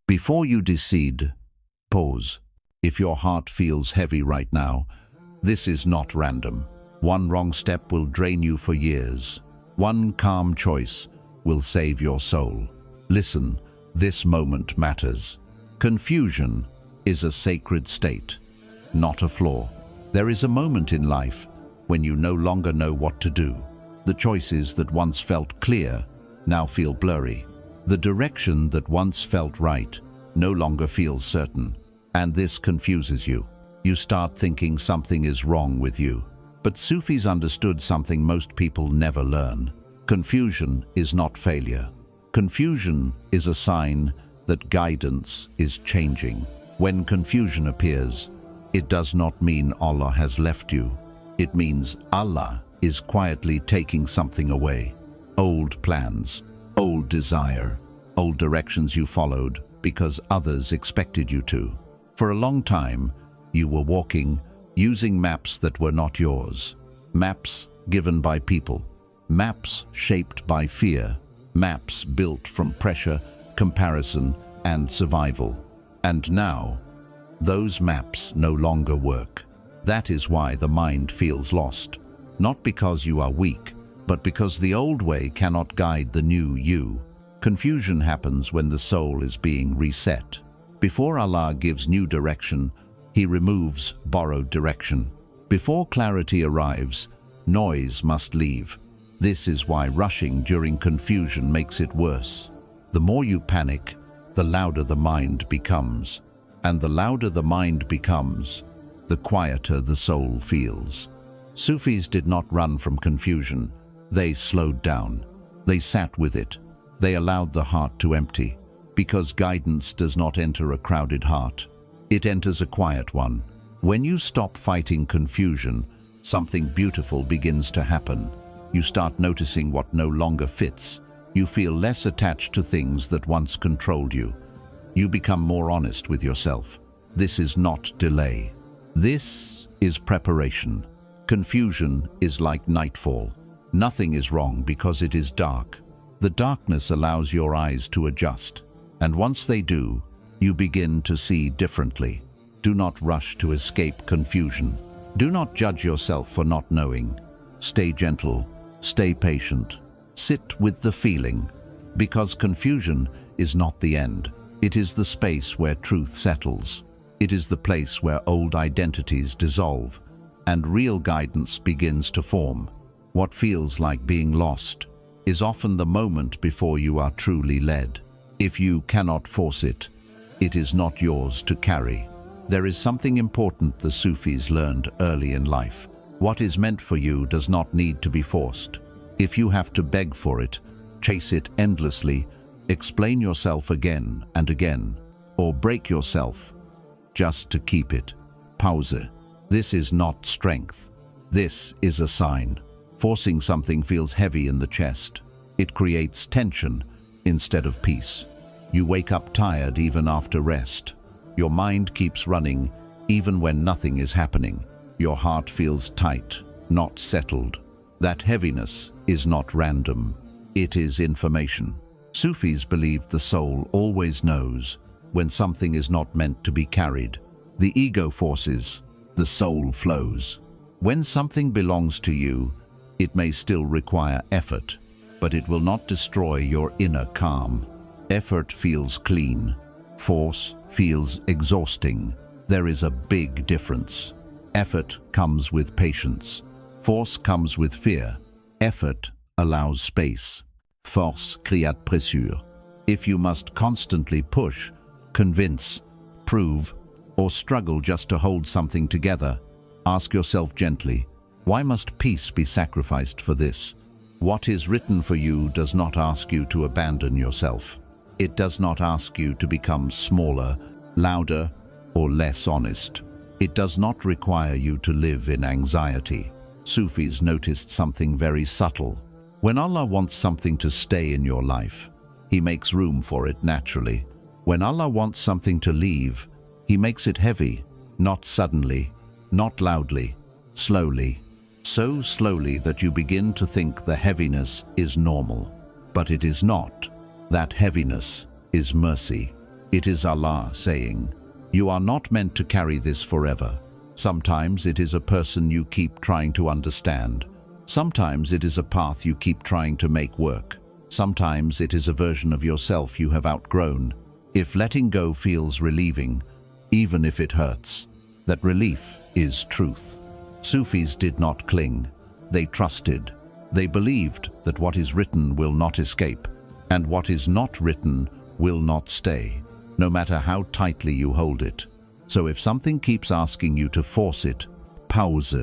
Before you decide, pause. If your heart feels heavy right now, this is not random. One wrong step will drain you for years. One calm choice will save your soul. Listen, this moment matters. Confusion is a sacred state, not a flaw. There is a moment in life when you no longer know what to do. The choices that once felt clear now feel blurry. The direction that once felt right no longer feels certain. And this confuses you. You start thinking something is wrong with you. But Sufis understood something most people never learn. Confusion is not failure. Confusion is a sign that guidance is changing. When confusion appears, it does not mean Allah has left you. It means Allah is quietly taking something away. Old plans, old desire, old directions you followed because others expected you to. For a long time, you were walking using maps that were not yours. Maps given by people. Maps shaped by fear. Maps built from pressure, comparison, and survival. And now, those maps no longer work. That is why the mind feels lost. Not because you are weak, but because the old way cannot guide the new you. Confusion happens when the soul is being reset. Before Allah gives new direction, He removes borrowed direction. Before clarity arrives, noise must leave. This is why rushing during confusion makes it worse. The more you panic, the louder the mind becomes. And the louder the mind becomes, the quieter the soul feels. Sufis did not run from confusion. They slowed down. They sat with it. They allowed the heart to empty. Because guidance does not enter a crowded heart. It enters a quiet one. When you stop fighting confusion, something beautiful begins to happen. You start noticing what no longer fits. You feel less attached to things that once controlled you. You become more honest with yourself. This is not delay. This is preparation. Confusion is like nightfall. Nothing is wrong because it is dark. The darkness allows your eyes to adjust. And once they do, you begin to see differently. Do not rush to escape confusion. Do not judge yourself for not knowing. Stay gentle. Stay patient. Sit with the feeling. Because confusion is not the end. It is the space where truth settles. It is the place where old identities dissolve and real guidance begins to form. What feels like being lost is often the moment before you are truly led. If you cannot force it, it is not yours to carry. There is something important the Sufis learned early in life. What is meant for you does not need to be forced. If you have to beg for it, chase it endlessly, explain yourself again and again, or break yourself just to keep it. Pause. This is not strength. This is a sign. Forcing something feels heavy in the chest. It creates tension instead of peace. You wake up tired even after rest. Your mind keeps running even when nothing is happening. Your heart feels tight, not settled. That heaviness is not random. It is information. Sufis believed the soul always knows when something is not meant to be carried. The ego forces, the soul flows. When something belongs to you, it may still require effort, but it will not destroy your inner calm. Effort feels clean. Force feels exhausting. There is a big difference. Effort comes with patience. Force comes with fear. Effort allows space. Force crée pressure. If you must constantly push, convince, prove, or struggle just to hold something together, ask yourself gently, why must peace be sacrificed for this? What is written for you does not ask you to abandon yourself. It does not ask you to become smaller, louder, or less honest. It does not require you to live in anxiety. Sufis noticed something very subtle. When Allah wants something to stay in your life, He makes room for it naturally. When Allah wants something to leave, He makes it heavy, not suddenly, not loudly, slowly. So slowly that you begin to think the heaviness is normal. But it is not. That heaviness is mercy. It is Allah saying, "You are not meant to carry this forever." Sometimes it is a person you keep trying to understand. Sometimes it is a path you keep trying to make work. Sometimes it is a version of yourself you have outgrown. If letting go feels relieving, even if it hurts, that relief is truth. Sufis did not cling. They trusted. They believed that what is written will not escape, and what is not written will not stay, no matter how tightly you hold it. So if something keeps asking you to force it, pause,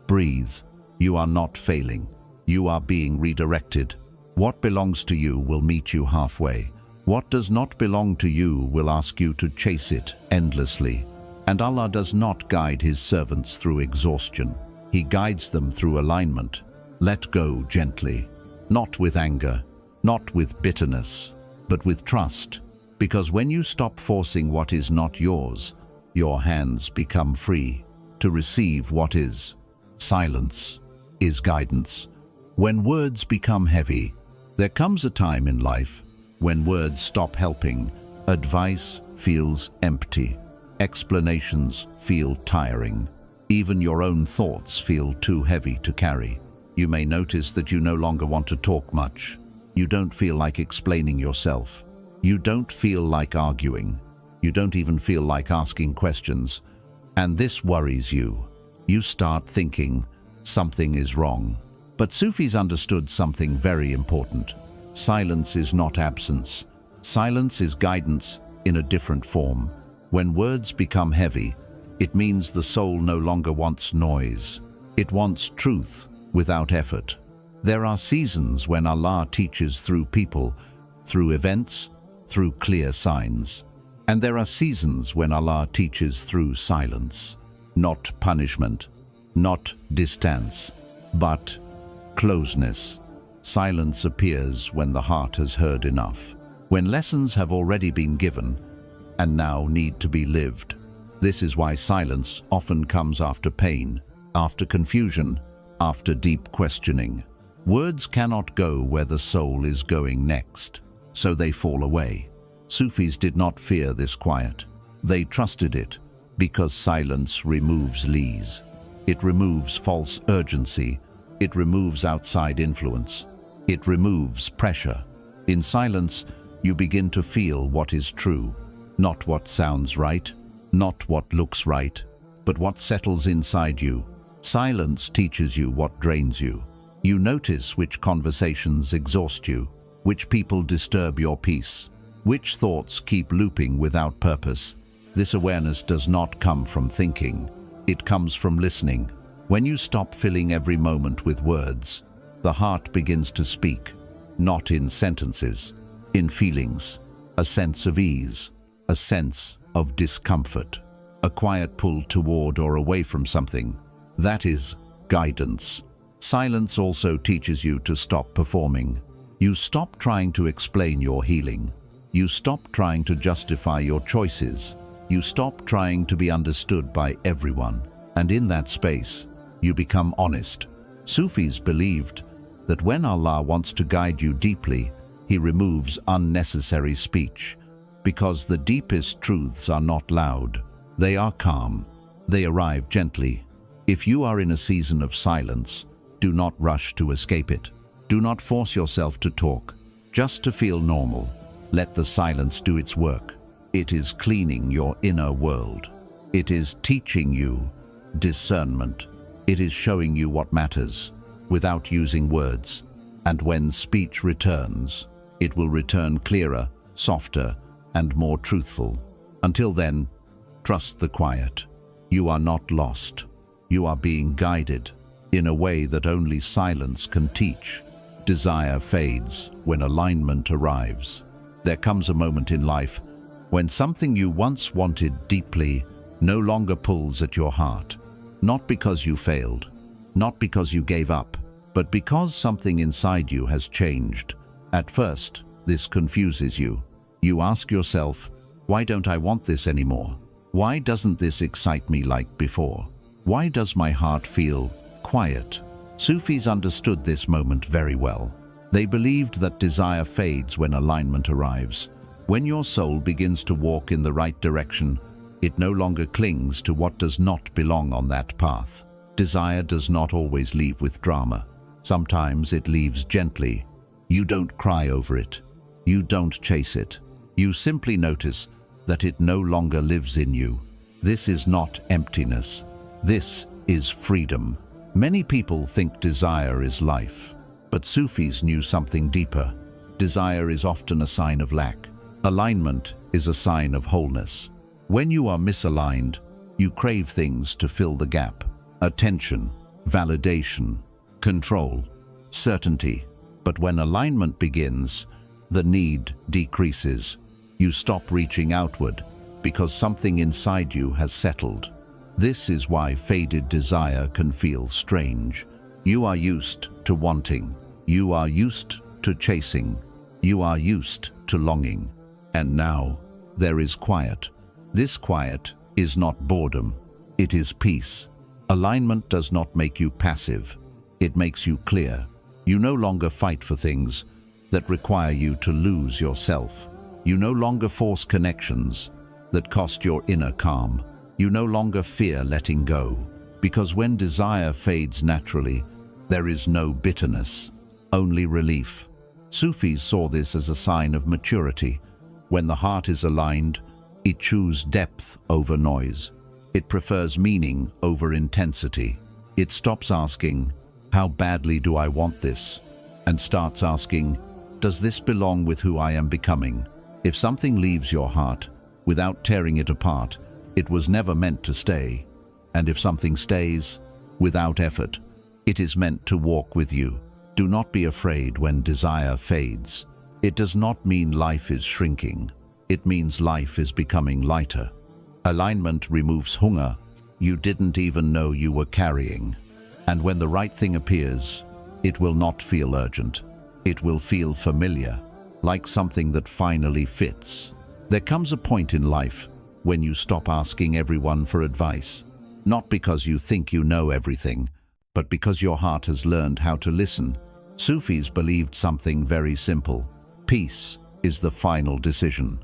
breathe. You are not failing. You are being redirected. What belongs to you will meet you halfway. What does not belong to you will ask you to chase it endlessly. And Allah does not guide His servants through exhaustion. He guides them through alignment. Let go gently, not with anger, not with bitterness, but with trust. Because when you stop forcing what is not yours, your hands become free to receive what is. Silence is guidance. When words become heavy, there comes a time in life when words stop helping, advice feels empty, explanations feel tiring, even your own thoughts feel too heavy to carry. You may notice that you no longer want to talk much. You don't feel like explaining yourself. You don't feel like arguing. You don't even feel like asking questions. And this worries you. You start thinking something is wrong. But Sufis understood something very important. Silence is not absence. Silence is guidance in a different form. When words become heavy, it means the soul no longer wants noise. It wants truth without effort. There are seasons when Allah teaches through people, through events, through clear signs. And there are seasons when Allah teaches through silence. Not punishment, not distance, but closeness. Silence appears when the heart has heard enough, when lessons have already been given and now need to be lived. This is why silence often comes after pain, after confusion, after deep questioning. Words cannot go where the soul is going next, so they fall away. Sufis did not fear this quiet. They trusted it because silence removes lees. It removes false urgency. It removes outside influence. It removes pressure. In silence, you begin to feel what is true, not what sounds right, not what looks right, but what settles inside you. Silence teaches you what drains you. You notice which conversations exhaust you, which people disturb your peace, which thoughts keep looping without purpose. This awareness does not come from thinking. It comes from listening. When you stop filling every moment with words, the heart begins to speak, not in sentences, in feelings, a sense of ease, a sense of discomfort, a quiet pull toward or away from something. That is guidance. Silence also teaches you to stop performing. You stop trying to explain your healing. You stop trying to justify your choices. You stop trying to be understood by everyone. And in that space, you become honest. Sufis believed that when Allah wants to guide you deeply, He removes unnecessary speech, because the deepest truths are not loud. They are calm. They arrive gently. If you are in a season of silence, do not rush to escape it. Do not force yourself to talk, just to feel normal. Let the silence do its work. It is cleaning your inner world. It is teaching you discernment. It is showing you what matters without using words. And when speech returns, it will return clearer, softer, and more truthful. Until then, trust the quiet. You are not lost. You are being guided in a way that only silence can teach. Desire fades when alignment arrives. There comes a moment in life when something you once wanted deeply no longer pulls at your heart. Not because you failed, not because you gave up, but because something inside you has changed. At first, this confuses you. You ask yourself, why don't I want this anymore? Why doesn't this excite me like before? Why does my heart feel quiet? Sufis understood this moment very well. They believed that desire fades when alignment arrives. When your soul begins to walk in the right direction, it no longer clings to what does not belong on that path. Desire does not always leave with drama. Sometimes it leaves gently. You don't cry over it. You don't chase it. You simply notice that it no longer lives in you. This is not emptiness. This is freedom. Many people think desire is life, but Sufis knew something deeper. Desire is often a sign of lack. Alignment is a sign of wholeness. When you are misaligned, you crave things to fill the gap. Attention, validation, control, certainty. But when alignment begins, the need decreases. You stop reaching outward because something inside you has settled. This is why faded desire can feel strange. You are used to wanting. You are used to chasing. You are used to longing. And now there is quiet. This quiet is not boredom. It is peace. Alignment does not make you passive. It makes you clear. You no longer fight for things that require you to lose yourself. You no longer force connections that cost your inner calm. You no longer fear letting go, because when desire fades naturally, there is no bitterness, only relief. Sufis saw this as a sign of maturity. When the heart is aligned, it chooses depth over noise. It prefers meaning over intensity. It stops asking, "How badly do I want this?" and starts asking, "Does this belong with who I am becoming?" If something leaves your heart without tearing it apart, it was never meant to stay. And if something stays without effort, it is meant to walk with you. Do not be afraid when desire fades. It does not mean life is shrinking. It means life is becoming lighter. Alignment removes hunger you didn't even know you were carrying. And when the right thing appears, it will not feel urgent. It will feel familiar, like something that finally fits. There comes a point in life when you stop asking everyone for advice, not because you think you know everything, but because your heart has learned how to listen. Sufis believed something very simple. Peace is the final decision.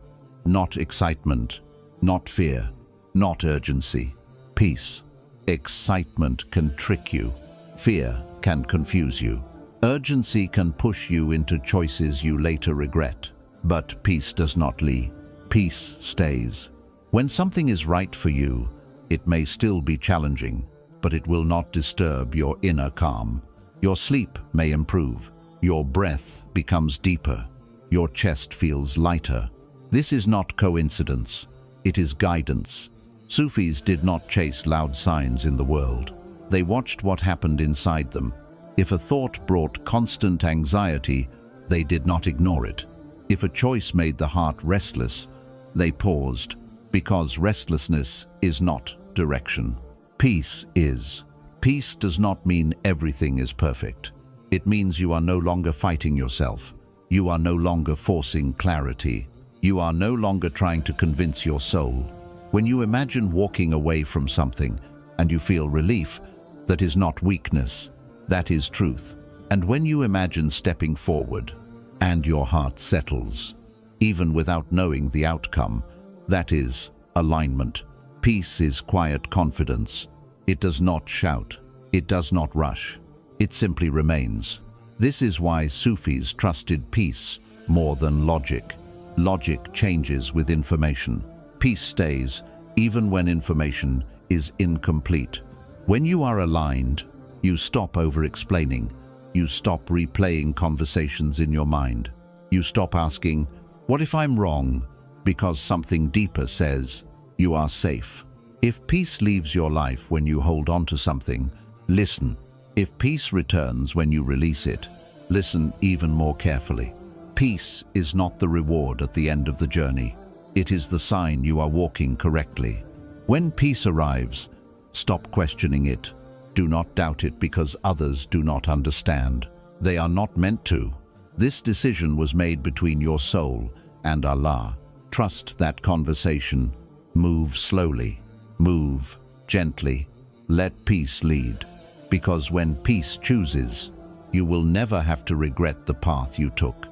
Not excitement, not fear, not urgency. Peace. Excitement can trick you. Fear can confuse you. Urgency can push you into choices you later regret. But peace does not lie. Peace stays. When something is right for you, it may still be challenging, but it will not disturb your inner calm. Your sleep may improve. Your breath becomes deeper. Your chest feels lighter. This is not coincidence. It is guidance. Sufis did not chase loud signs in the world. They watched what happened inside them. If a thought brought constant anxiety, they did not ignore it. If a choice made the heart restless, they paused, because restlessness is not direction. Peace is. Peace does not mean everything is perfect. It means you are no longer fighting yourself. You are no longer forcing clarity. You are no longer trying to convince your soul. When you imagine walking away from something and you feel relief, that is not weakness, that is truth. And when you imagine stepping forward and your heart settles, even without knowing the outcome, that is alignment. Peace is quiet confidence. It does not shout. It does not rush. It simply remains. This is why Sufis trusted peace more than logic. Logic changes with information. Peace stays even when information is incomplete. When you are aligned, you stop over-explaining. You stop replaying conversations in your mind. You stop asking, "What if I'm wrong?" because something deeper says, you are safe. If peace leaves your life when you hold on to something, listen. If peace returns when you release it, listen even more carefully. Peace is not the reward at the end of the journey. It is the sign you are walking correctly. When peace arrives, stop questioning it. Do not doubt it because others do not understand. They are not meant to. This decision was made between your soul and Allah. Trust that conversation. Move slowly. Move gently. Let peace lead. Because when peace chooses, you will never have to regret the path you took.